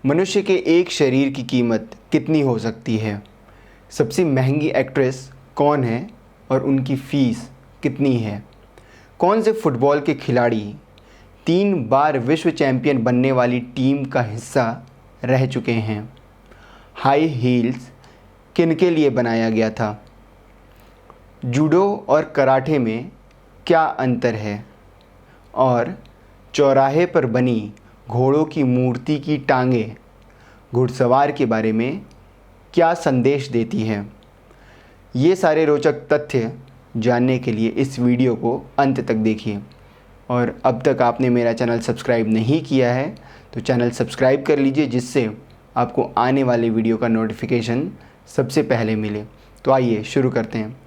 मनुष्य के एक शरीर की कीमत कितनी हो सकती है? सबसे महंगी एक्ट्रेस कौन है और उनकी फ़ीस कितनी है? कौन से फुटबॉल के खिलाड़ी 3 बार विश्व चैंपियन बनने वाली टीम का हिस्सा रह चुके हैं? हाई हील्स किनके लिए बनाया गया था? जूडो और कराटे में क्या अंतर है? और चौराहे पर बनी घोड़ों की मूर्ति की टांगें घुड़सवार के बारे में क्या संदेश देती हैं? ये सारे रोचक तथ्य जानने के लिए इस वीडियो को अंत तक देखिए। और अब तक आपने मेरा चैनल सब्सक्राइब नहीं किया है तो चैनल सब्सक्राइब कर लीजिए, जिससे आपको आने वाले वीडियो का नोटिफिकेशन सबसे पहले मिले। तो आइए शुरू करते हैं।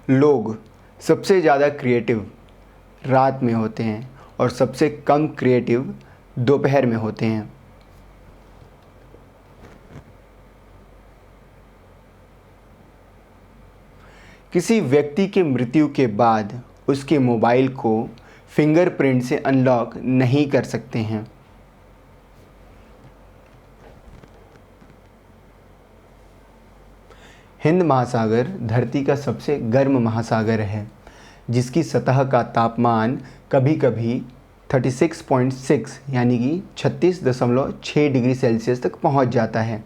लोग सबसे ज़्यादा क्रिएटिव रात में होते हैं और सबसे कम क्रिएटिव दोपहर में होते हैं। किसी व्यक्ति के मृत्यु के बाद उसके मोबाइल को फिंगरप्रिंट से अनलॉक नहीं कर सकते हैं। हिंद महासागर धरती का सबसे गर्म महासागर है, जिसकी सतह का तापमान कभी कभी 36.6 यानी कि 36.6 डिग्री सेल्सियस तक पहुंच जाता है।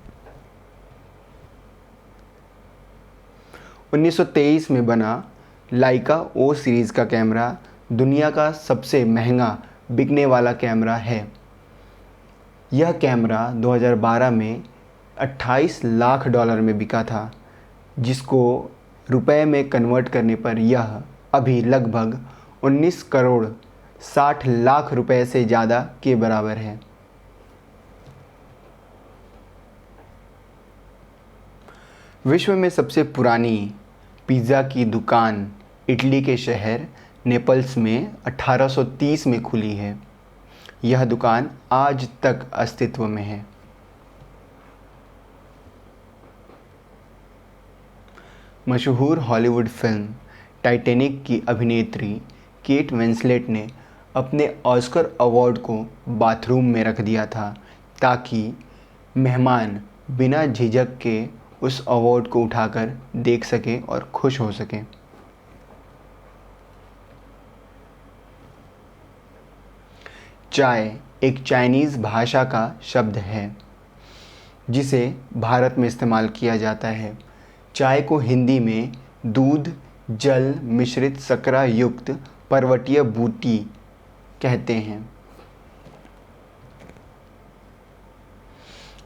1923 में बना लाइका ओ सीरीज़ का कैमरा दुनिया का सबसे महंगा बिकने वाला कैमरा है। यह कैमरा 2012 में 28 लाख डॉलर में बिका था, जिसको रुपए में कन्वर्ट करने पर यह अभी लगभग 19 करोड़ 60 लाख रुपए से ज़्यादा के बराबर है। विश्व में सबसे पुरानी पिज़्ज़ा की दुकान इटली के शहर नेपल्स में 1830 में खुली है। यह दुकान आज तक अस्तित्व में है। मशहूर हॉलीवुड फिल्म टाइटैनिक की अभिनेत्री केट विंसलेट ने अपने ऑस्कर अवार्ड को बाथरूम में रख दिया था, ताकि मेहमान बिना झिझक के उस अवार्ड को उठाकर देख सकें और खुश हो सकें। चाय एक चाइनीज़ भाषा का शब्द है जिसे भारत में इस्तेमाल किया जाता है। चाय को हिंदी में दूध जल मिश्रित सकरा युक्त पर्वतीय बूटी कहते हैं।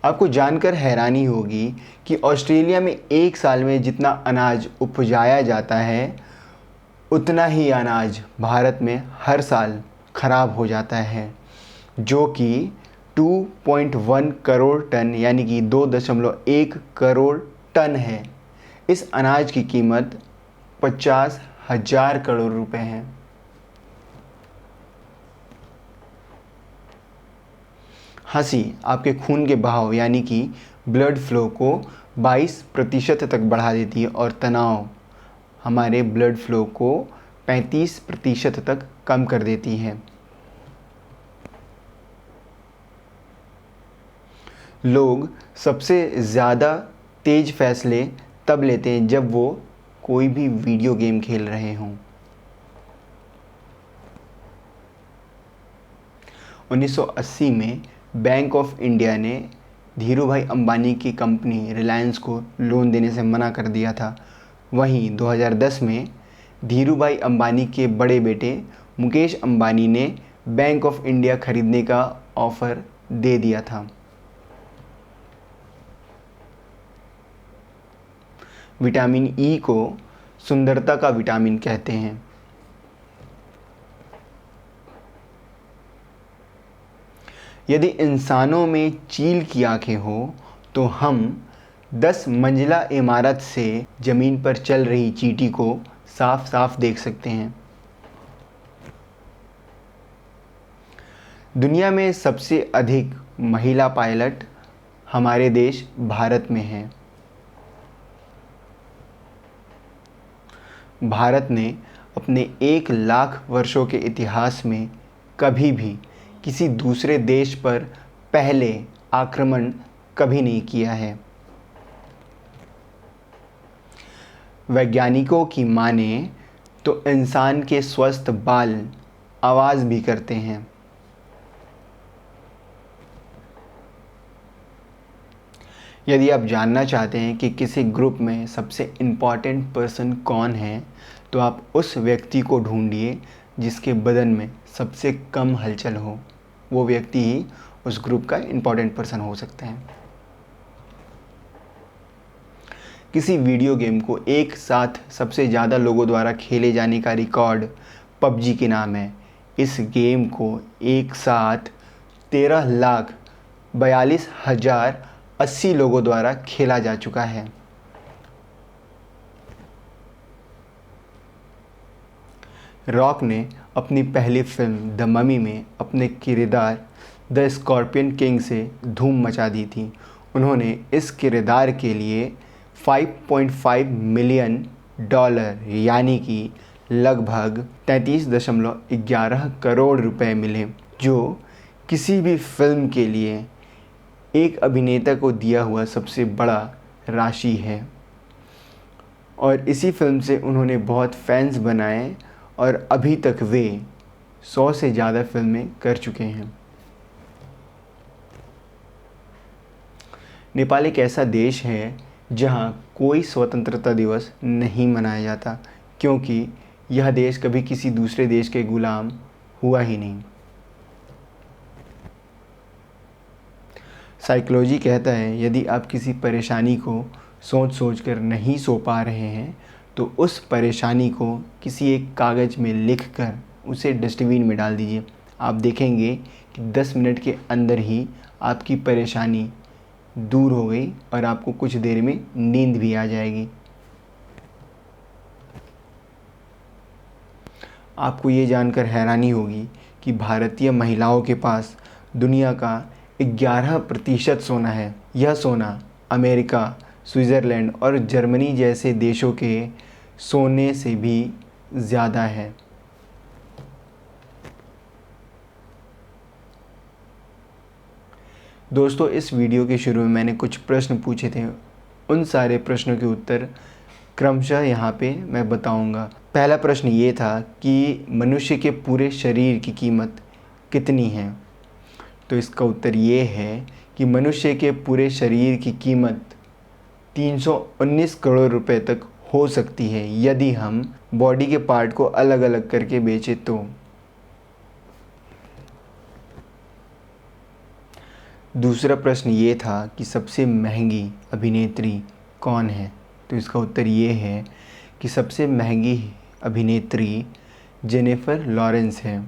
आपको जानकर हैरानी होगी कि ऑस्ट्रेलिया में एक साल में जितना अनाज उपजाया जाता है, उतना ही अनाज भारत में हर साल खराब हो जाता है, जो कि 2.1 करोड़ टन यानी कि 2.1 करोड़ टन है। इस अनाज की कीमत 50,000 करोड़ रुपए है। हंसी आपके खून के बहाव यानी कि ब्लड फ्लो को 22% तक बढ़ा देती है और तनाव हमारे ब्लड फ्लो को 35% तक कम कर देती है। लोग सबसे ज़्यादा तेज फैसले तब लेते हैं जब वो कोई भी वीडियो गेम खेल रहे हों। 1980 में बैंक ऑफ इंडिया ने धीरूभाई अंबानी की कंपनी रिलायंस को लोन देने से मना कर दिया था। वहीं 2010 में धीरूभाई अंबानी के बड़े बेटे मुकेश अंबानी ने बैंक ऑफ इंडिया खरीदने का ऑफ़र दे दिया था। विटामिन ई को सुंदरता का विटामिन कहते हैं। यदि इंसानों में चील की आंखें हो तो हम 10 मंजिला इमारत से ज़मीन पर चल रही चींटी को साफ साफ देख सकते हैं। दुनिया में सबसे अधिक महिला पायलट हमारे देश भारत में हैं। भारत ने अपने 1 लाख वर्षों के इतिहास में कभी भी किसी दूसरे देश पर पहले आक्रमण कभी नहीं किया है। वैज्ञानिकों की माने तो इंसान के स्वस्थ बाल आवाज़ भी करते हैं। यदि आप जानना चाहते हैं कि किसी ग्रुप में सबसे इम्पॉर्टेंट पर्सन कौन है, तो आप उस व्यक्ति को ढूंढिए जिसके बदन में सबसे कम हलचल हो। वो व्यक्ति ही उस ग्रुप का इम्पॉर्टेंट पर्सन हो सकता है। किसी वीडियो गेम को एक साथ सबसे ज़्यादा लोगों द्वारा खेले जाने का रिकॉर्ड पबजी के नाम है। इस गेम को एक साथ 13,42,080 लोगों द्वारा खेला जा चुका है। रॉक ने अपनी पहली फिल्म द ममी में अपने किरदार द स्कॉर्पियन किंग से धूम मचा दी थी। उन्होंने इस किरदार के लिए $5.5 मिलियन यानी कि लगभग 33.11 करोड़ रुपए मिले, जो किसी भी फिल्म के लिए एक अभिनेता को दिया हुआ सबसे बड़ा राशि है। और इसी फिल्म से उन्होंने बहुत फैंस बनाए और अभी तक वे 100 से ज़्यादा फिल्में कर चुके हैं। नेपाल एक ऐसा देश है जहां कोई स्वतंत्रता दिवस नहीं मनाया जाता, क्योंकि यह देश कभी किसी दूसरे देश के गुलाम हुआ ही नहीं। साइकोलॉजी कहता है यदि आप किसी परेशानी को सोच सोच कर नहीं सो पा रहे हैं तो उस परेशानी को किसी एक कागज़ में लिख कर उसे डस्टबिन में डाल दीजिए। आप देखेंगे कि 10 मिनट के अंदर ही आपकी परेशानी दूर हो गई और आपको कुछ देर में नींद भी आ जाएगी। आपको ये जानकर हैरानी होगी कि भारतीय महिलाओं के पास दुनिया का 11% सोना है। यह सोना अमेरिका, स्विट्ज़रलैंड और जर्मनी जैसे देशों के सोने से भी ज़्यादा है। दोस्तों, इस वीडियो के शुरू में मैंने कुछ प्रश्न पूछे थे। उन सारे प्रश्नों के उत्तर क्रमशः यहाँ पे मैं बताऊँगा। पहला प्रश्न ये था कि मनुष्य के पूरे शरीर की कीमत कितनी है? तो इसका उत्तर ये है कि मनुष्य के पूरे शरीर की कीमत 319 करोड़ रुपए तक हो सकती है यदि हम बॉडी के पार्ट को अलग अलग करके बेचें तो। दूसरा प्रश्न ये था कि सबसे महंगी अभिनेत्री कौन है? तो इसका उत्तर ये है कि सबसे महंगी अभिनेत्री जेनिफर लॉरेंस है।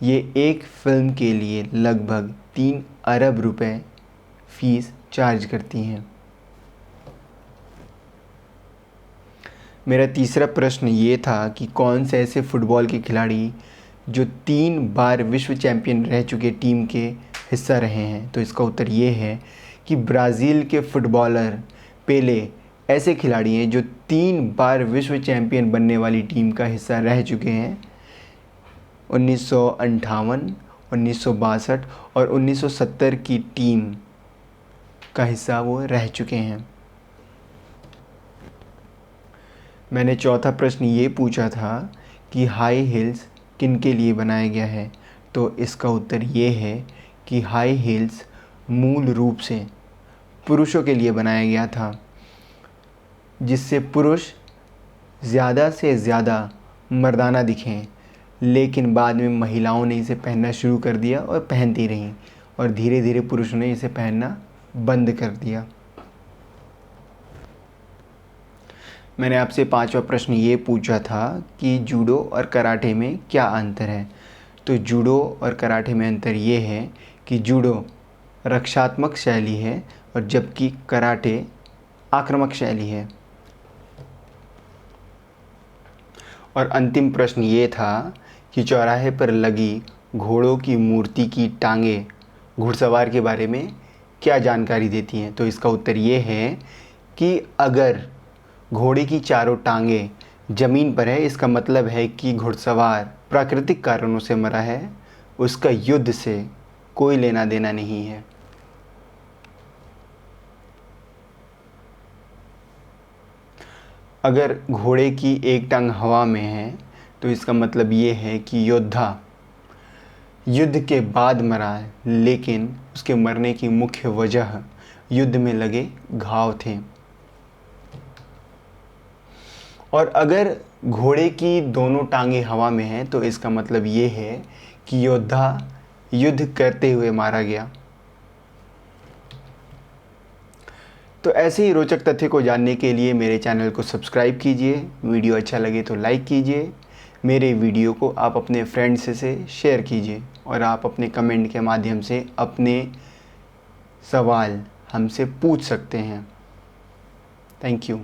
ये एक फ़िल्म के लिए लगभग 3 अरब रुपए फ़ीस चार्ज करती हैं। मेरा तीसरा प्रश्न ये था कि कौन से ऐसे फ़ुटबॉल के खिलाड़ी जो 3 बार विश्व चैम्पियन रह चुके टीम के हिस्सा रहे हैं? तो इसका उत्तर ये है कि ब्राज़ील के फुटबॉलर पेले ऐसे खिलाड़ी हैं जो 3 बार विश्व चैम्पियन बनने वाली टीम का हिस्सा रह चुके हैं। 1958, 1962 और 1970 की टीम का हिस्सा वो रह चुके हैं। मैंने चौथा प्रश्न ये पूछा था कि हाई हील्स किन के लिए बनाया गया है? तो इसका उत्तर ये है कि हाई हील्स मूल रूप से पुरुषों के लिए बनाया गया था, जिससे पुरुष ज़्यादा से ज़्यादा मर्दाना दिखें। लेकिन बाद में महिलाओं ने इसे पहनना शुरू कर दिया और पहनती रहीं, और धीरे धीरे पुरुषों ने इसे पहनना बंद कर दिया। मैंने आपसे पांचवा प्रश्न ये पूछा था कि जूडो और कराटे में क्या अंतर है? तो जूडो और कराटे में अंतर ये है कि जूडो रक्षात्मक शैली है और जबकि कराटे आक्रामक शैली है। और अंतिम प्रश्न ये था कि चौराहे पर लगी घोड़ों की मूर्ति की टांगें घुड़सवार के बारे में क्या जानकारी देती हैं? तो इसका उत्तर ये है कि अगर घोड़े की चारों टांगें ज़मीन पर है, इसका मतलब है कि घुड़सवार प्राकृतिक कारणों से मरा है, उसका युद्ध से कोई लेना देना नहीं है। अगर घोड़े की एक टांग हवा में है तो इसका मतलब ये है कि योद्धा युद्ध के बाद मरा है, लेकिन उसके मरने की मुख्य वजह युद्ध में लगे घाव थे। और अगर घोड़े की दोनों टांगें हवा में हैं तो इसका मतलब ये है कि योद्धा युद्ध करते हुए मारा गया। तो ऐसे ही रोचक तथ्य को जानने के लिए मेरे चैनल को सब्सक्राइब कीजिए, वीडियो अच्छा लगे तो लाइक कीजिए, मेरे वीडियो को आप अपने फ्रेंड्स से शेयर कीजिए और आप अपने कमेंट के माध्यम से अपने सवाल हमसे पूछ सकते हैं। Thank you.